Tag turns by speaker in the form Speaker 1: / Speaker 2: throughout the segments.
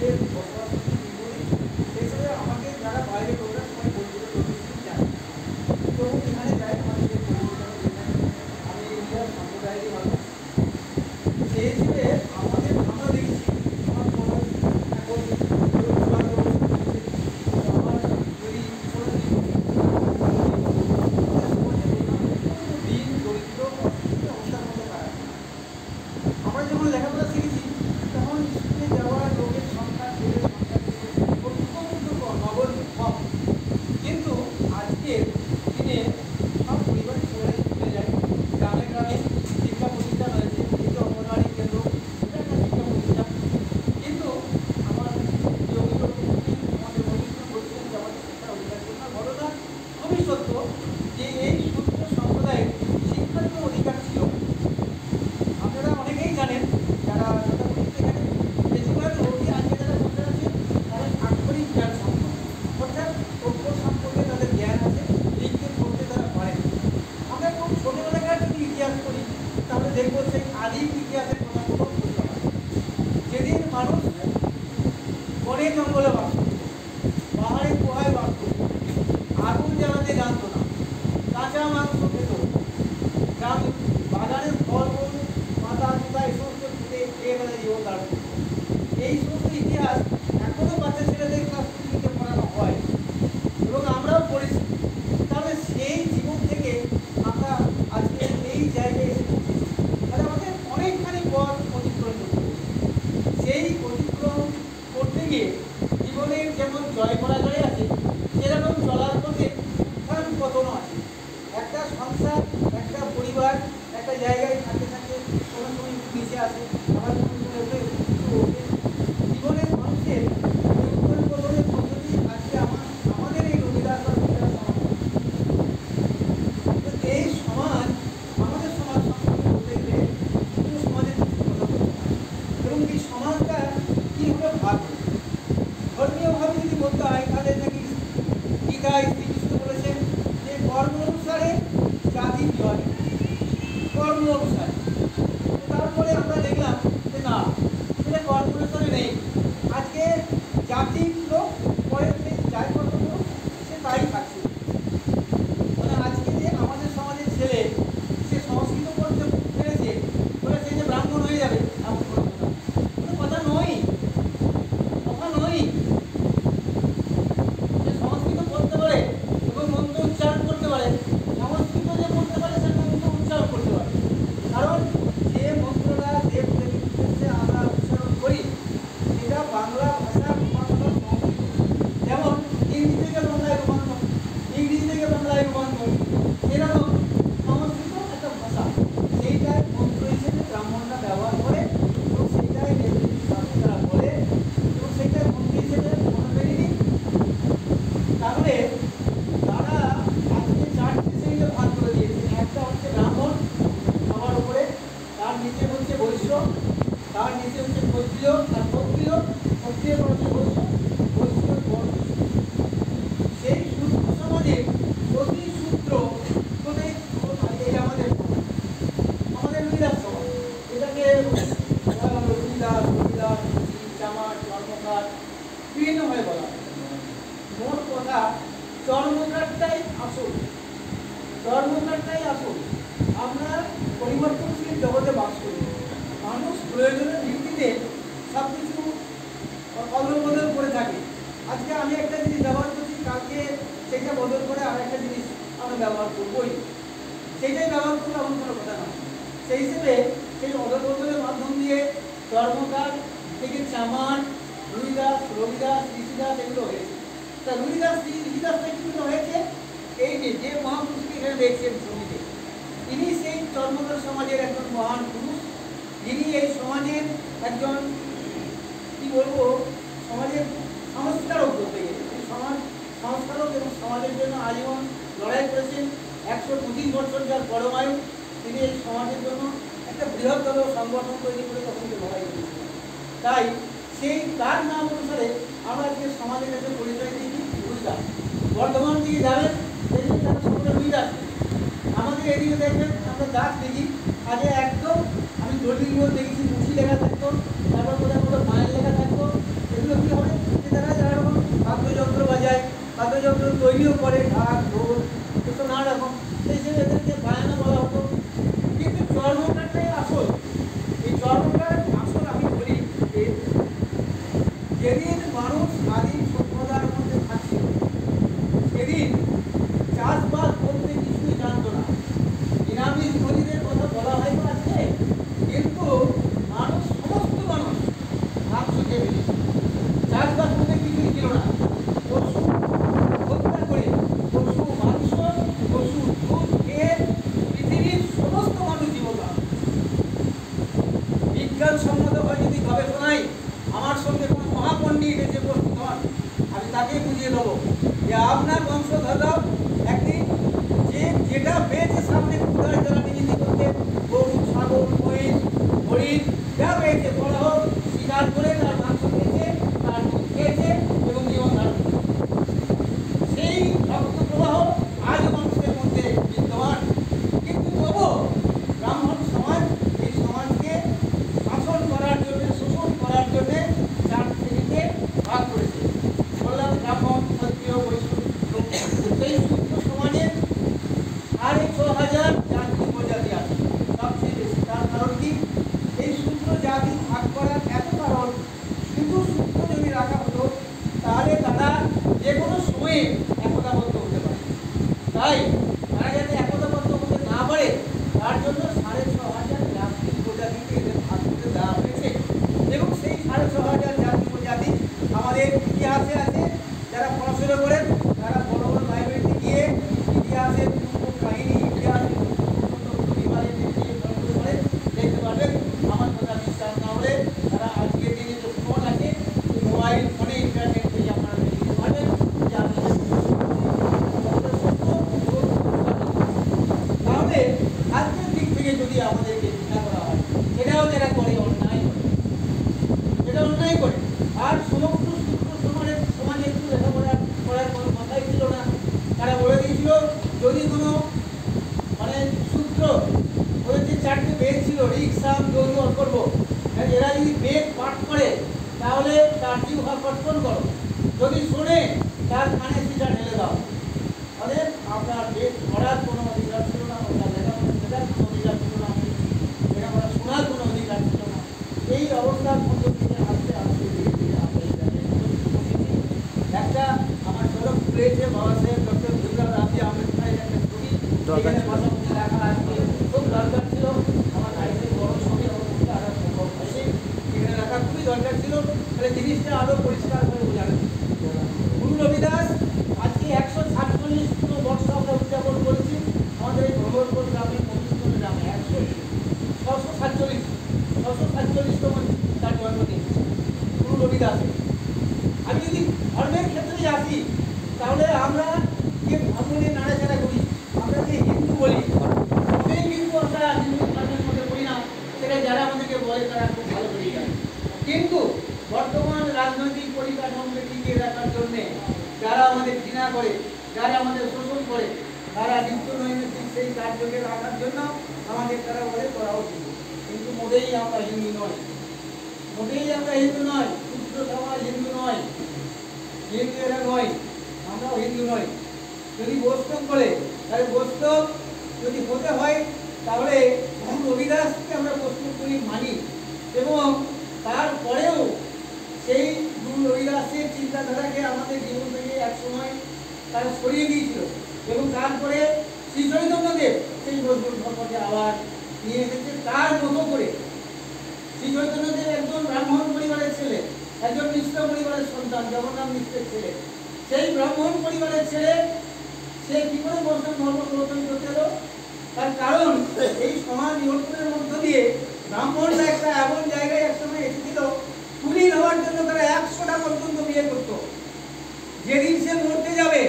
Speaker 1: নিজের বসবাস করি, সেই হিসেবে আমাকে যারা বাইরে প্রোগ্রাম সবাই পরিচিত যায়, তো এখানে যায় আমাদের আমি ইন্ডিয়ার সম্প্রদায়েরই মানুষ, সেই হিসেবে আমরা দেখছি আমার এখন আমার যদি দিন দরিদ্র অবস্থার মধ্যে খারাপ। আমরা যখন লেখাপড়া শিখেছি তখন স্কুলে যাওয়ার লোকের সংখ্যা ছেলের সংখ্যা নগণ্য কম, কিন্তু আজকের দিনে সব পরিবারের ছেলেরাই স্কুলে যায়। গ্রামে গ্রামে শিক্ষা প্রতিষ্ঠান রয়েছে, এই যে অঙ্গনওয়াড়ি কেন্দ্র, এটা একটা শিক্ষা প্রতিষ্ঠান। কিন্তু আমার আমাদের মনীষগণ বলছিলেন যে আমাদের শিক্ষার অধিকার জন্য ঘটনা খুবই সত্য যে এই সূত্র সম্প্রদায়ের শিক্ষার তো অধিকার ছিল। আপনারা অনেকেই জানেন যারা এখানে বেশিরভাগ লোকই আজকে যারা বসে আছে তাদের আক্ষরিক জ্ঞান সম্পন্ন, অর্থাৎ অক্ষর সম্পর্কে তাদের জ্ঞান আছে, লিখতে পড়তে তারা পারে। আমরা খুব ছোটবেলাকার যদি ইতিহাস করি তাহলে দেখবো সেই আদিম ইতিহাসের কথা খুব বুঝতে পারে। যেদিন মানুষ বনে জঙ্গলে বাস করত, পাহাড়ে গুহায় বাস করত, আগুন জ্বালাতে জানতো না, কাঁচা মাংস খেত, গ্রাম বাগানের ফল পাতা জুতা এই সমস্ত খেয়ে বেলা জীবন দাঁড় করত। এই সমস্ত ইতিহাস এখনো বাচ্চা ছেলেদের ক্লাস স্কুলে পড়ানো হয় এবং আমরাও পড়েছি। তাহলে সেই জীবন থেকে আমরা আজকে এই জায়গায় এসেছি, তাহলে আমাদের অনেকখানি পথ অতিক্রম করতে হবে। সেই অতিক্রম করতে গিয়ে জীবনের যেমন জয় পরাজয় আছে, সেরকম চলার পথে উত্থান পতনও আছে। একটা সংসার, একটা পরিবার একটা জায়গায় থাকতে থাকতে কোনো সময় নিচে আসে, আবার কোনো সময় ওঠে, জীবনের মানুষের উত্থান পতনের পদ্ধতি আজকে আমাদের এই রবিদাস বা রবিদাস সমাজ। এই সমাজ আমাদের সমাজ সম্পর্কে বলতে গেলে পুরো সমাজের কথা বলতে হয় এবং এই সমাজটা কীভাবে ভাগ হবে। ধর্মীয়ভাবে যদি বলতে হয় তাহলে নাকি গীতায় শ্রীকৃষ্ণ বলেছেন যে কর্ম অনুসারে জাতি বিভাগ, কর্ম অনুসারে। তারপরে আমরা দেখলাম যে না, সেটা কর্ম অনুসারে নেই। আজকে জাতির লোক পরে যাই কর্ম সে তাই থাকছে। মানে আজকে যে আমাদের সমাজের ছেলে সে সংস্কৃত পড়তে পেরেছে বলে সে যে ব্রাহ্মণ হয়ে যাবে এমন কোনো কথা নয়, কথা নয়। যে সংস্কৃত পড়তে পারে এবং মন্ত্র উচ্চারণ করতে পারে, সংস্কৃত যে পড়তে পারে সে মন্ত্র উচ্চারণ করতে পারে। কারণ যে মন্ত্রটা যে উদ্দেশ্যে আমরা উচ্চারণ করি সেটা বাংলা ভাষা রূপান্তর সংস্কৃত। যেমন ইংরেজি থেকে বাংলায় রূপান্তর, ইংরেজি থেকে বাংলায় রূপান্তর, সেরকম সংস্কৃত একটা ভাষা, সেইটাই মন্ত্র হিসেবে ব্রাহ্মণরা ব্যবহার করে এবং সেইটাই তারা বলে এবং সেইটাই মন্ত্র হিসেবে মনে করিনি। তাহলে তারা আজকে চারটে শ্রেণীতে ভাগ করে দিয়েছে। একটা হচ্ছে ব্রাহ্মণ, সবার উপরে, তার নিচে হচ্ছে বৈশ্য, তার নিচে হচ্ছে ক্ষত্রিয়, আর ক্ষত্রিয় ক্ষত্রিয় হচ্ছে বৈশ্য, বৈশ্য বর্ণ। সেই সূত্র সমাজে প্রতি সূত্র এই আমাদের রবিদাস সমাজ, এটাকে রবিদাস, রবিদাস, চামার, চর্মকার বিভিন্নভাবে বলা হয়। মোট কথা চর্মকারটাই আসল, চর্মকারটাই আসল। আমরা পরিবর্তনশীল জগতে বাস করি, মানুষ প্রয়োজনের ভিত্তিতে সব কিছু অদল বদল করে থাকে। আজকে আমি একটা জিনিস ব্যবহার করছি, কালকে সেটা বদল করে আর একটা জিনিস আমরা ব্যবহার করবোই, সেইটাই ব্যবহার করলে এমন কোনো কথা নয়। সেই হিসেবে সেই অদল বদলের মাধ্যম দিয়ে চর্মকার থেকে চামান, রুইদাস, রবিদাস, ঋষিদাস এগুলো হয়েছে। তা রুইদাস ঋষিদাসটা কিন্তু হয়েছে এই যে মহাপুরুষকে এখানে দেখছেন ছবিতে, তিনি সেই চর্মকার সমাজের একজন মহান পুরুষ, যিনি এই সমাজের একজন কি বলবো সমাজের সংস্কারক বলতে গেলে, সমাজ সংস্কারক এবং সমাজের জন্য আজীবন লড়াই করেছেন। 125 বছর যার পরমায়ু, তিনি এই সমাজের জন্য একটা বৃহত্তর সংগঠন তৈরি করে তখন লড়াই করেছিলেন। তাই সেই তার নাম অনুসারে আমরা আজকে সমাজের কাছে পরিচয় দিই রুইদাস। বর্ধমান দিকে যাবেন দেখবেন তারা সকলে রুইদাস। আমাদের এদিকে দেখবেন আমরা দাস দেখি, আগে একদম আমি দলিলগুলো দেখেছি মুখি লেখা থাকতো, তারপর কোথাও কোথাও মায়ের লেখা থাকতো, এগুলো যেদিন মানুষ স্বাধীন সভ্যতার মধ্যে থাকছিল সেদিন চাষবাস বলতে কিছুই জানতো না। নিরামিষ ভোজীদের কথা বলা হয় তো আজকে, কিন্তু মানুষ, সমস্ত মানুষ মাংস খেয়ে ফেলেছে। চাষবাস বলতে কিছুই ছিল না। পশু হত্যা করে, পশু মাংস, পশু দুধ খেয়ে পৃথিবীর সমস্ত মানুষ জীবন। বিজ্ঞানসম্মতভাবে যদি গবেষণায় আমার সঙ্গে কোনো মহাপণ্ডিত এসে উপস্থিত হন, আমি তাকে বুঝিয়ে দেবো যে আপনার বংশধররাও একদিন যেটা পেয়েছে সামনে কুদার যারা নিযুক্তি করতে, গরু, ছাগল, মহিষ, হরিণ যা পেয়েছে বড় হোক শিকার করে তার মাংস খেয়েছে, তার দুধ খেয়েছে এবং জীবন ধারণ করেছে। সেই রক্ত প্রবাহ আজ মানুষের মধ্যে বিদ্যমান। কিন্তু তবুও ব্রাহ্মণ সমাজ এই সমাজকে শাসন করার জন্য, শোষণ করার জন্য চার শ্রেণীতে ভাগ করেছে। বললাম ব্রাহ্মণ, ক্ষত্রিয়, বৈশ্য। সেই সূত্র সমাজের ৬,৫০০ জাতি উপজাতি আছে, সবচেয়ে বেশি। তার কারণ কি? এই সূত্র জাতি ভাগ করার এত কারণ, শুধু সূত্র যদি রাখা হতো তাহলে তারা যে কোনো সময়ে একতাবদ্ধ হতে পারে। তাই তারা যাতে একতাবদ্ধ হতে না পারে তার জন্য ৬,৫০০ জাতি উপজাতিকে এদের ভাগ করে দেওয়া হয়েছে। এবং সেই ৬,৫০০ জাতি উপজাতি আমাদের ইতিহাসে আছে। যারা পড়াশোনা করেন তারা বড় বড় লাইব্রেরিতে গিয়ে ইতিহাসের পূর্ব কাহিনী, ইতিহাসের দেখতে পারবেন। আমার কথা বিশ্বাস না হলে তারা আজকের দিনে যে ফোন আছে, মোবাইল ফোনে, ইন্টারনেট থেকে আপনারা দেখতে পারবেন যে তাহলে আজকের দিক থেকে যদি আমাদেরকে চিন্তা করা হয়, সেটাও যারা করে অন্যায় করে, সেটা অন্যায় করে। আর সমগ্র সূত্র সমাজে একটু লেখাপড়া করার কোনো কথাই ছিল না। তারা বলে দিয়েছিল যদি কোনো সূত্র ওদের যে 4টে বেদ ছিল, ঋক, সাম, যজু, অথর্ব, এরা যদি বেদ পাঠ করে তাহলে তার জিহ্বা কর্তন করো, যদি শোনে তার কানে সেটা ঢেলে দাও। তাহলে আপনার বেদ পড়ার কোনো অধিকার ছিল না, ওটা লেখাপড়া শেখার কোনো অধিকার ছিল না, লেখাপড়া শোনার কোনো অধিকার ছিল না। এই অবস্থার মধ্যে থেকে আসতে আসতে ধীরে ধীরে আমরা এই জায়গায় একটা আমার চরক রয়েছে বাবা সাহেব ডক্টর ভীমরাও রামজি আম্বেদকরের একটা ছবি এখানে পাশাপাশি রাখা আজকে খুব দরকার ছিল। আমার লাইফের বড় ছবি আমার মধ্যে আরো সম্ভব হয়নি, এখানে রাখা খুবই দরকার ছিল, তাহলে জিনিসটা আরো পরিষ্কার করে বোঝানো। গুরু রবিদাস আজকে ১৪৭তম বর্ষ আমরা উদযাপন করেছি আমাদের এই ভগবতপুর গ্রামে, মধুসূদন গ্রামে ৬৪৭তম তার জন্মদিন গুরু রবিদাসের। আমি যদি ধর্মের ক্ষেত্রে আসি তাহলে আমরা যে ধর্মের নাড়াচাড়া করি, আমরা যে হিন্দু বলি, সেই কিন্তু আমরা হিন্দু ধর্মের মধ্যে করি না, সেটা যারা আমাদেরকে বলে তারা খুব ভালো করে জানে। কিন্তু বর্তমান রাজনৈতিক পরিকাঠামোকে টিকিয়ে রাখার জন্যে যারা আমাদের ঘৃণা করে, যারা আমাদের শোষণ করে, তারা নিত্য নৈমিত্তিক সেই কার্যকে রাখার জন্য আমাদের তারা বলে করাও কিন্তু। কিন্তু মোটেই আমরা হিন্দু নয়, মোটেই আমরা হিন্দু নয়। সূত্র সমাজ হিন্দু নয়, হিন্দু এরা নয়, আমরাও হিন্দু নয়। যদি বৈষ্ণব বলে তাহলে বৈষ্ণব যদি হতে হয় তাহলে গুরু রবিদাসকে আমরা বৈষ্ণব বলে মানি, এবং তারপরেও সেই গুরু রবিদাসের চিন্তাধারাকে আমাদের জীবন থেকে একসময় তারা সরিয়ে দিয়েছিল, এবং তারপরে শ্রী চৈতন্যদেব সেই বৈষ্ণব ধর্মকে আবার নিয়ে এসেছে তার মতো করে। শ্রী চৈতন্যদেব একজন ব্রাহ্মণ পরিবারের ছেলে, একজন মিশ্র পরিবারের সন্তান, জগন্নাথ মিশ্রের ছেলে। সেই ব্রাহ্মণ পরিবারের ছেলে সে কি করে বৈষ্ণব ধর্ম প্রবর্তন করতে হলো? তার কারণ এই সমাজ নিয়ন্ত্রণের মধ্য দিয়ে ব্রাহ্মণরা একটা এমন জায়গায় একসময় এসেছিল, কুলীন হওয়ার জন্য তারা ১০০টা পর্যন্ত বিয়ে করত। যেদিন সে মরতে যাবে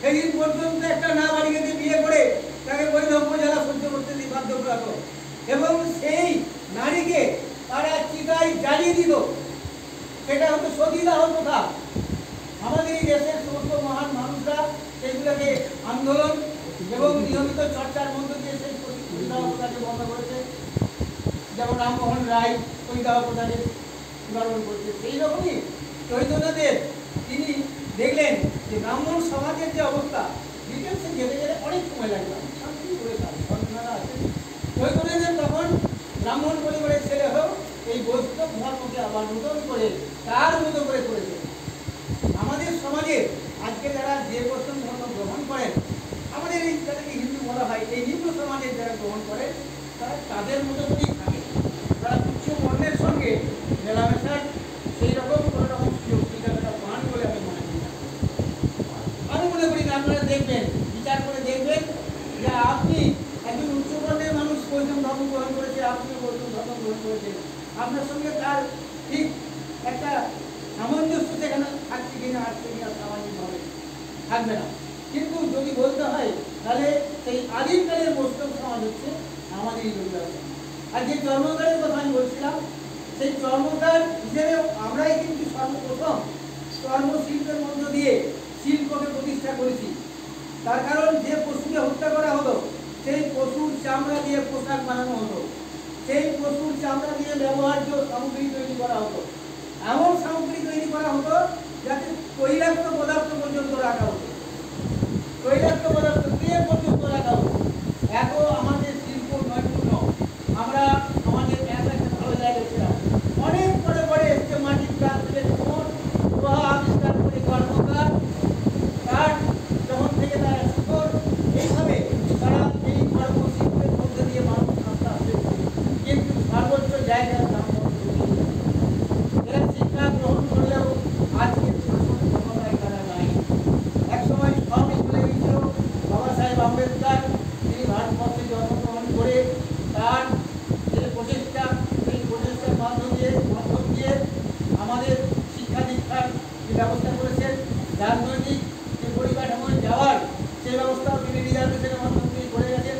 Speaker 1: সেদিন পর্যন্ত একটা নাবালিকাকে বিয়ে করে তাকে বৈধব্য জ্বালা সহ্য করতে বাধ্য করাতো, এবং সেই নারীকে তারা চিতায় জ্বালিয়ে দিত। সেটা হতো সতীদাহ প্রথা। আমাদের এই দেশের সমস্ত মহান মানুষরা সেগুলোকে আন্দোলন এবং নিয়মিত চর্চার মধ্য দিয়ে সেই সতীদাহ প্রথাকে বন্ধ করেছে। যেমন রামমোহন রায় সতীদাহ প্রথাকে নিবারণ করেছে, সেই রকমই চৈতন্যদেব তিনি দেখলেন যে ব্রাহ্মণ সমাজের যে অবস্থা, ডিটেলসে যেতে গেলে অনেক সময় লাগবে, শান্তি করে ঘটনাটা আছে। চৈতন্যদেব তখন ব্রাহ্মণ পরিবারের ছেলে হোক এই বৈষ্ণব ধর্মকে আবার নতুন করে তার মতো করে করেছে। বর্ণের মতো করেই থাকে। তারা উচ্চ বর্ণের সঙ্গে মেলামেশার সেই রকম কোনো রকম সুযোগ সুবিধা পান বলে আমি মনে করি না। আমি মনে করি না। আপনারা দেখবেন, বিচার করে দেখবেন যে আপনি একজন উচ্চবর্ণের মানুষ বৈষ্ণব ধর্ম গ্রহণ করেছে, আপনি বৈষ্ণব ধর্ম গ্রহণ করেছেন, আপনার সঙ্গে তার ঠিক একটা সামঞ্জস্য সেখানে থাকছে কিনা, আসছে কিনা, সামাজিকভাবে থাকবে না। কিন্তু যদি বলতে হয় তাহলে সেই আদিমকালের বৈষ্ণব সমাজ হচ্ছে আমাদেরই রবিদাস। আর যে চর্মকারের কথা আমি বলছিলাম, সেই চর্মকার হিসেবে আমরাই কিন্তু সর্বপ্রথম চর্মশিল্পের মধ্য দিয়ে শিল্পকে প্রতিষ্ঠা করেছি। তার কারণ যে পশুকে হত্যা করা হতো সেই পশুর চামড়া দিয়ে পোশাক বানানো হতো, সেই পশুর চামড়া দিয়ে ব্যবহার্য সামগ্রী তৈরি করা হতো। এমন সামগ্রী তৈরি করা হতো যাতে তৈলাক্ত পদার্থ পর্যন্ত রাখা হতো, তৈলাক্ত পদার্থ দিয়ে পর্যন্ত রাখা হতো। এত আমাদের শিল্প নৈপুণ্য, আমরা আমাদের একটা ভালো জায়গায় ছিলাম। অনেক পরে পরে এসছে মাটির কাজ থেকে আবিষ্কার করে কর্মকার কাঠ, যখন থেকে তারা শিকড়, এইভাবে তারা এই কর্মশিল্পের মধ্যে দিয়ে মানুষ আস্তে আস্তে, কিন্তু সর্বোচ্চ জায়গার নাম এরা শিক্ষা গ্রহণ করলেও আজকের শাসন ক্ষমতায় তারা নাই। একসময় সব স্কুলে গিয়েছিল বাবা সাহেব আম্বেদকর, তিনি ভারতবর্ষে জন্মগ্রহণ করে তার যে প্রচেষ্টা, সেই প্রচেষ্টার মাধ্যম দিয়ে আমাদের শিক্ষা দীক্ষার যে ব্যবস্থা করেছেন, রাজনৈতিক যে পরিকাঠামোয় যাওয়ার সেই ব্যবস্থাও তিনি রিজার্ভেশনের মাধ্যম দিয়ে করে গেছেন।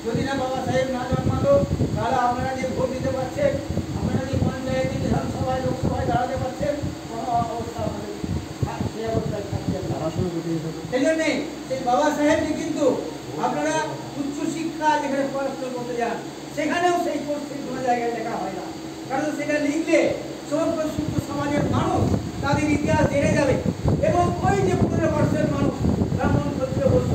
Speaker 1: যদি না বাবা সাহেব না জন্মাতো তাহলে আপনারা যে ভোট দিতে পারছেন, আপনারা যে পঞ্চায়েতে, বিধানসভায়, লোকসভায় দাঁড়াতে পারছেন, কোনো অবস্থা আমাদের সেই অবস্থায় থাকছে না। সেই জন্যেই সেই বাবা সাহেবকে কিন্তু আপনারা উচ্চ শিক্ষা যেখানে পড়াশোনা করতে যান সেখানেও সেই কোর্সের কোনো জায়গায় লেখা হয় না। কারণ সেটা লিখলে সমগ্র সুস্থ সমাজের মানুষ তাদের ইতিহাস জেনে যাবে, এবং ওই যে 15% মানুষ ব্রাহ্মণ ক্ষত্রিয় বৈশ্য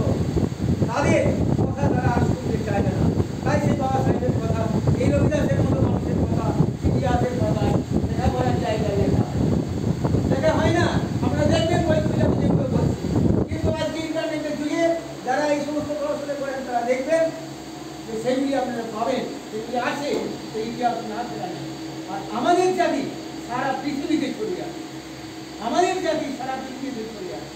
Speaker 1: তাদের কথা তারা আর শুনতে চাইবে না। তাই সেই বাবা সাহেবের কথা, এই রবিদাসের মতো মানুষের কথা, ইতিহাসের কথা লেখা করার জায়গায় লেখা হয় না। আপনারা দেখবেন বইগুলো যেগুলো বলছি, কিন্তু আজকে ইন্টারনেটের যুগে যারা এই সমস্ত পড়াশোনা করেন তারা দেখবেন যে সেইগুলি আপনারা পাবেন, সেগুলি আছে, সেই ইতিহাস না সেটা নেই। আর আমাদের জাতি সারা পৃথিবীতে ছড়িয়ে আছে, আমাদের জাতি সারা পৃথিবীতে ছড়িয়ে আছে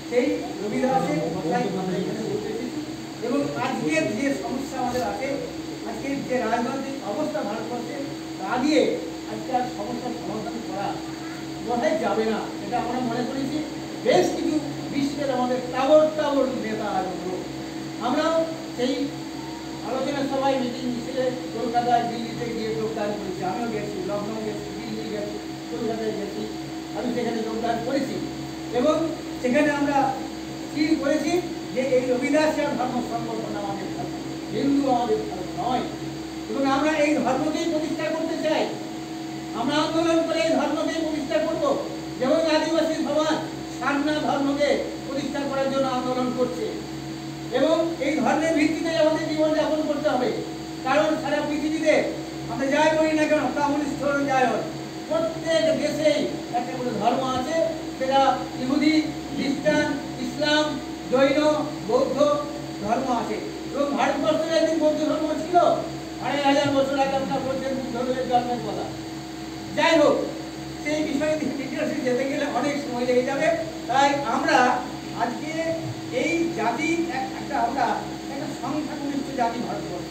Speaker 1: সেই রবিদাসের কথাই আমরা এখানে বলতে এসেছি। এবং আজকের যে সমস্যা আমাদের আছে, আজকের যে রাজনৈতিক অবস্থা ভারতবর্ষে, তা দিয়ে আজকে আর সমস্যার সমাধান করা কোথায় যাবে না, এটা আমরা মনে করেছি। বেশ কিছু বিশ্বের আমাদের টাবর নেতা আসলো, আমরাও সেই আলোচনা সভায় মিটিং মিছিলে কলকাতায়, দিল্লিতে গিয়ে যোগদান করেছি। আমিও গেছি, লখনৌ গেছি, দিল্লি গেছি, কলকাতায় গেছি, আমি সেখানে যোগদান করেছি। এবং সেখানে আমরা স্থির করেছি যে এই রবিদাসের ধর্ম সংগঠন আমাদের ধর্ম, হিন্দু আমাদের ধর্ম নয়, এবং আমরা এই ধর্মকেই প্রতিষ্ঠা করতে চাই। আমরা আন্দোলন করে এই ধর্মকেই প্রতিষ্ঠা করব, যেমন আদিবাসী সমাজ সারনা ধর্মকে প্রতিষ্ঠা করার জন্য আন্দোলন করছে। এবং এই ধর্মের ভিত্তিতে আমাদের জীবনযাপন করতে হবে। কারণ সারা পৃথিবীতে আমরা যাই করি না কেন, কমিউনিস্ট যাই হয়, প্রত্যেক দেশেই একটা করে ধর্ম আছে, সেটা ইহুদি, খ্রিস্টান, ইসলাম, জৈন, বৌদ্ধ ধর্ম আছে। এবং ভারতবর্ষের একদিন বৌদ্ধ ধর্ম ছিল, 2500 বছর আগে আপনার বলছেন বুদ্ধদেবের জন্মের কথা। যাই হোক, সেই বিষয়ে ডিটেলসে যেতে গেলে অনেক সময় লেগে যাবে। তাই আমরা আজকে এই জাতি আমরা একটা সংখ্যাগরিষ্ঠ জাতি ভারতবর্ষ,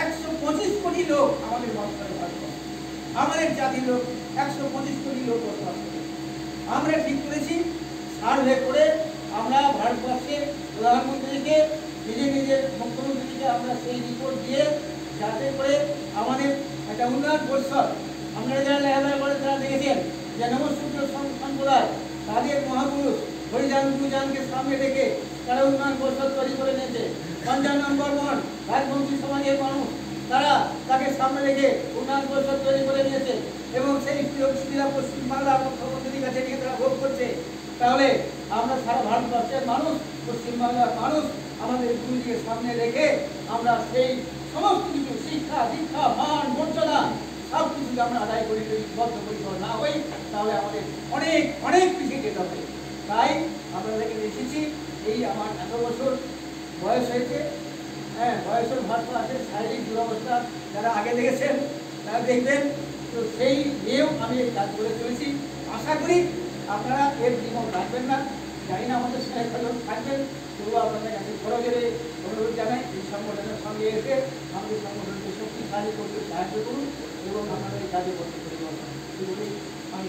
Speaker 1: 125 কোটি লোক আমাদের বাস করে ভারতবর্ষ, আমাদের জাতির লোক 125 কোটি লোক বসবাস করে। আমরা ঠিক করেছি সার্ভে করে আমরা ভারতবর্ষের প্রধানমন্ত্রীকে, নিজের মুখ্যমন্ত্রীকে আমরা সেই রিপোর্ট দিয়ে, যাতে করে আমাদের একটা উন্নয়ন পরিষদ, আপনারা যারা লেখাপড়া করে তারা দেখেছেন যে নমশূদ্র সম্প্রদায় তাদের মহাপুরুষ হরিজান গুরুজানকে সামনে রেখে তারা উন্নয়ন পরিষদ তৈরি করে নিয়েছে। ৫৫ নম্বর রাজবংশী সমাজের মানুষ তারা তাকে সামনে রেখে উন্নয়ন পরিষদ তৈরি করে নিয়েছে, এবং সেই সুবিধা পশ্চিমবাংলা মুখ্যমন্ত্রীর কাছে নিয়ে তারা ভোগ করছে। তাহলে আমরা সারা ভারতবর্ষের মানুষ, পশ্চিমবাংলার মানুষ আমাদের গুরুজিকে সামনে রেখে আমরা সেই সমস্ত কিছু শিক্ষা, দীক্ষা, মান, মর্যাদা সব কিছুকে আমরা আদায় করি, যদি বদ্ধপরিকর না হই তাহলে আমাদের অনেক অনেক পিছিয়ে যেতে হবে। তাই আপনাদেরকে এসেছি, এই আমার 1 বছর বয়স হয়েছে, হ্যাঁ, বয়সের ভার তো আছে, শারীরিক দুরবস্থা যারা আগে দেখেছেন তারা দেখবেন। তো সেই নিয়েও আমি এই কাজ করে চলেছি। আশা করি আপনারা এর দ্বিমত রাখবেন না। জানি না আমাদের সঙ্গে কজন থাকবেন, তবুও আপনাদের কাছে খরচের অনুরোধ জানাই এই সংগঠনের সঙ্গে এসে আমাদের সংগঠনকে শক্তিশালী করতে সাহায্য করুন এবং আপনারা এই কাজে করতে পারি। আমি